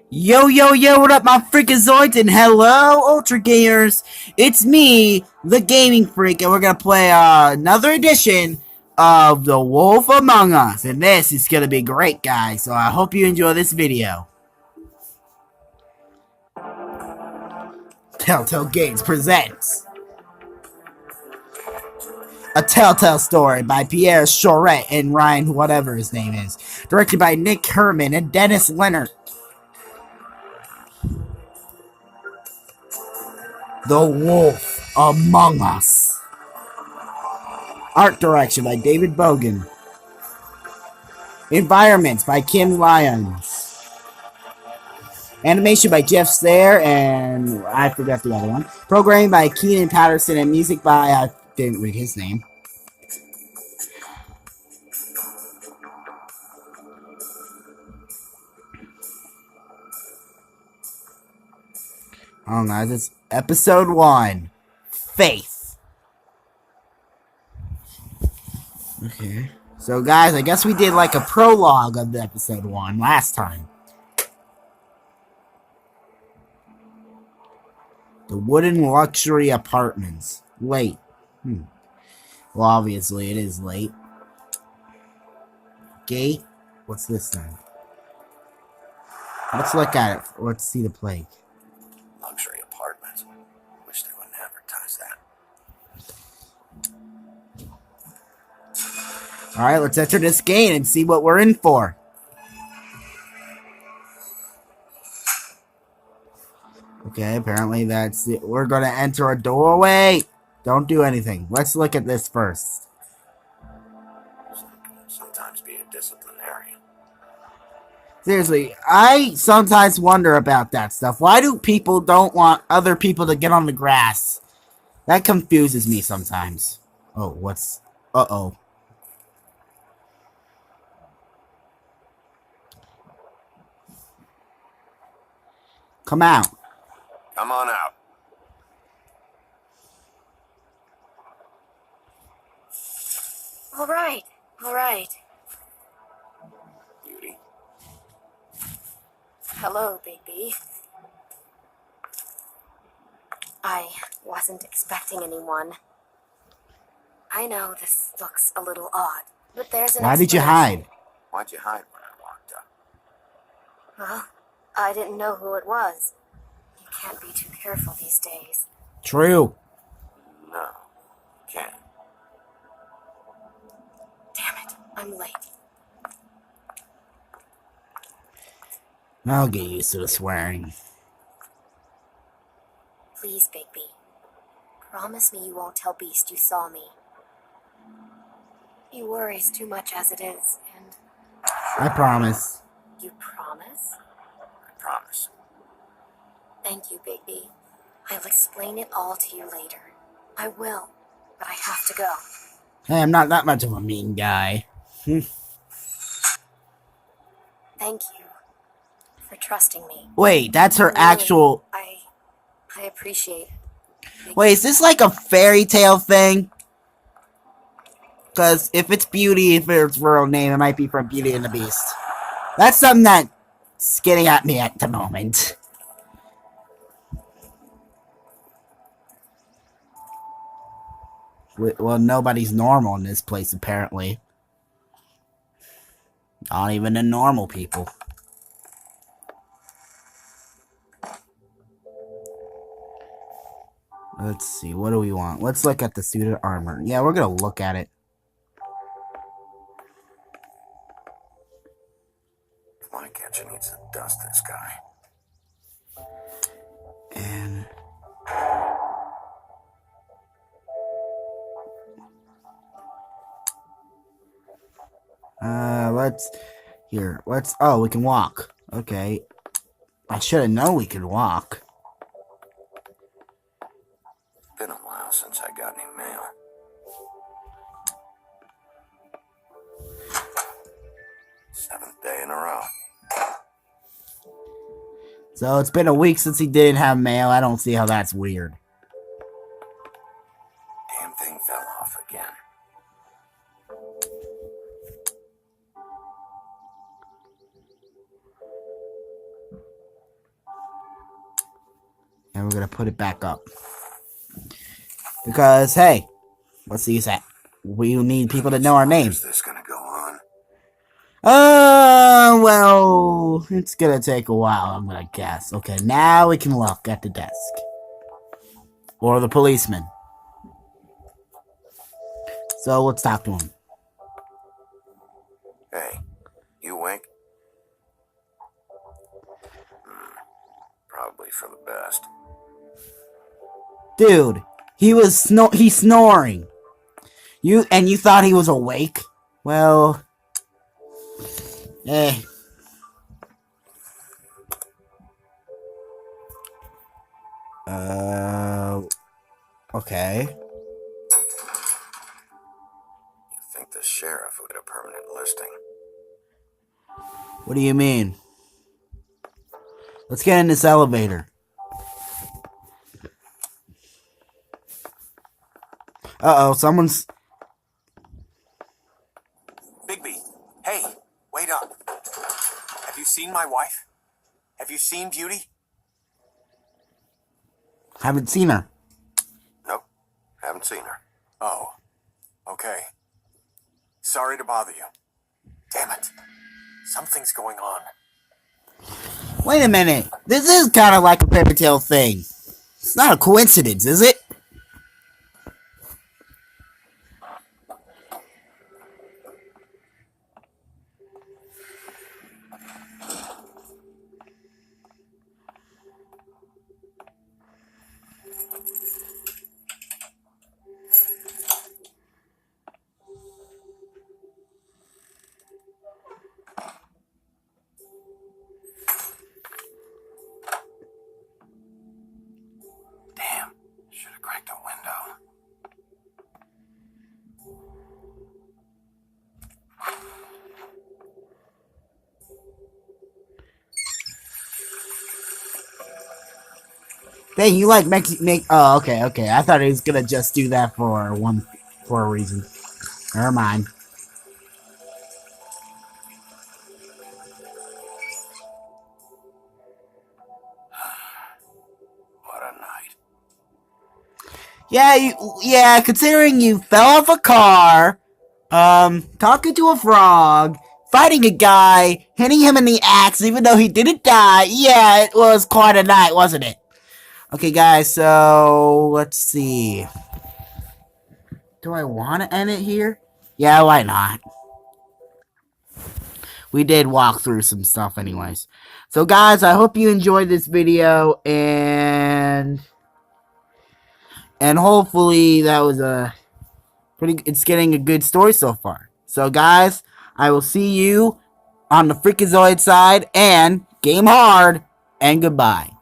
Yo, yo, yo, what up, my freakazoids, and hello, Ultra Gamers! It's me, the Gaming Freak, and we're gonna play another edition of The Wolf Among Us, and this is gonna be great, guys, so I hope you enjoy this video. Telltale Games presents A Telltale Story by Pierre Choret and Ryan, whatever his name is, directed by Nick Herman and Dennis Leonard. The Wolf Among Us. Art direction by David Bogan. Environments by Kim Lyons. Animation by Jeff Sayre and I forgot the other one. Programming by Keenan Patterson and music by I didn't read his name. Oh guys, it's episode 1. Faith. Okay. So guys, I guess we did like a prologue of the episode 1 last time. The wooden luxury apartments. Late. Well, obviously it is late. Gate. What's this then? Let's look at it. Let's see the plaque. Luxury apartments. Wish they wouldn't advertise that. Alright, let's enter this gate and see what we're in for. Okay, apparently that's it. We're gonna enter a doorway. Don't do anything. Let's look at this first. Sometimes be a disciplinarian. Seriously, I sometimes wonder about that stuff. Why do people don't want other people to get on the grass? That confuses me sometimes. Oh, what's... Uh-oh. Come out. Come on out. All right. Beauty. Hello, Bigby. I wasn't expecting anyone. I know this looks a little odd, but there's an Why did you explanation. hide? Why'd you hide when I walked up? Well, I didn't know who it was. You can't be too careful these days. True. No. Can't. Damn it, I'm late. I'll get used to the swearing. Please, Bigby. Promise me you won't tell Beast you saw me. He worries too much as it is, and... I promise. You promise? I promise. Thank you, Bigby. I'll explain it all to you later. I will, but I have to go. Hey, I'm not that much of a mean guy. Thank you for trusting me. Wait, that's her Really, actual... I appreciate it. Wait, is this like a fairy tale thing? Because if it's Beauty, if it's real name, it might be from Beauty and the Beast. That's something that's getting at me at the moment. Well, nobody's normal in this place, apparently. Not even the normal people. Let's see, what do we want? Let's look at the suited armor. Yeah, we're gonna look at it. My kitchen needs to dust this guy. And... oh, we can walk. Okay. I should have known we could walk. Been a while since I got any mail. Seventh day in a row. So it's been a week since he didn't have mail. I don't see how that's weird. Damn thing fell off again. And we're gonna put it back up. Because, hey, what's the use at? We need people to know our names. Is this gonna go on? Well, it's gonna take a while, I'm gonna guess. Okay, now we can look at the desk. Or the policeman. So let's talk to him. Hey, you Wink? Probably for the best. Dude, he's snoring. You thought he was awake? Well, eh. Okay. You think the sheriff would get a permanent listing? What do you mean? Let's get in this elevator. Uh-oh, someone's... Bigby, hey, wait up. Have you seen my wife? Have you seen Beauty? Haven't seen her. Nope, haven't seen her. Oh, okay. Sorry to bother you. Damn it. Something's going on. Wait a minute. This is kind of like a fairy tale thing. It's not a coincidence, is it? Damn, should have cracked a window. Dang, you like oh, okay. I thought he was gonna just do that for a reason. Never mind. What a night. Yeah, considering you fell off a car, talking to a frog, fighting a guy, hitting him in the axe even though he didn't die, yeah, it was quite a night, wasn't it? Okay, guys, so let's see. Do I want to end it here? Yeah, why not? We did walk through some stuff anyways. So, guys, I hope you enjoyed this video, and hopefully that was it's getting a good story so far. So, guys, I will see you on the Freakazoid side, and game hard, and goodbye.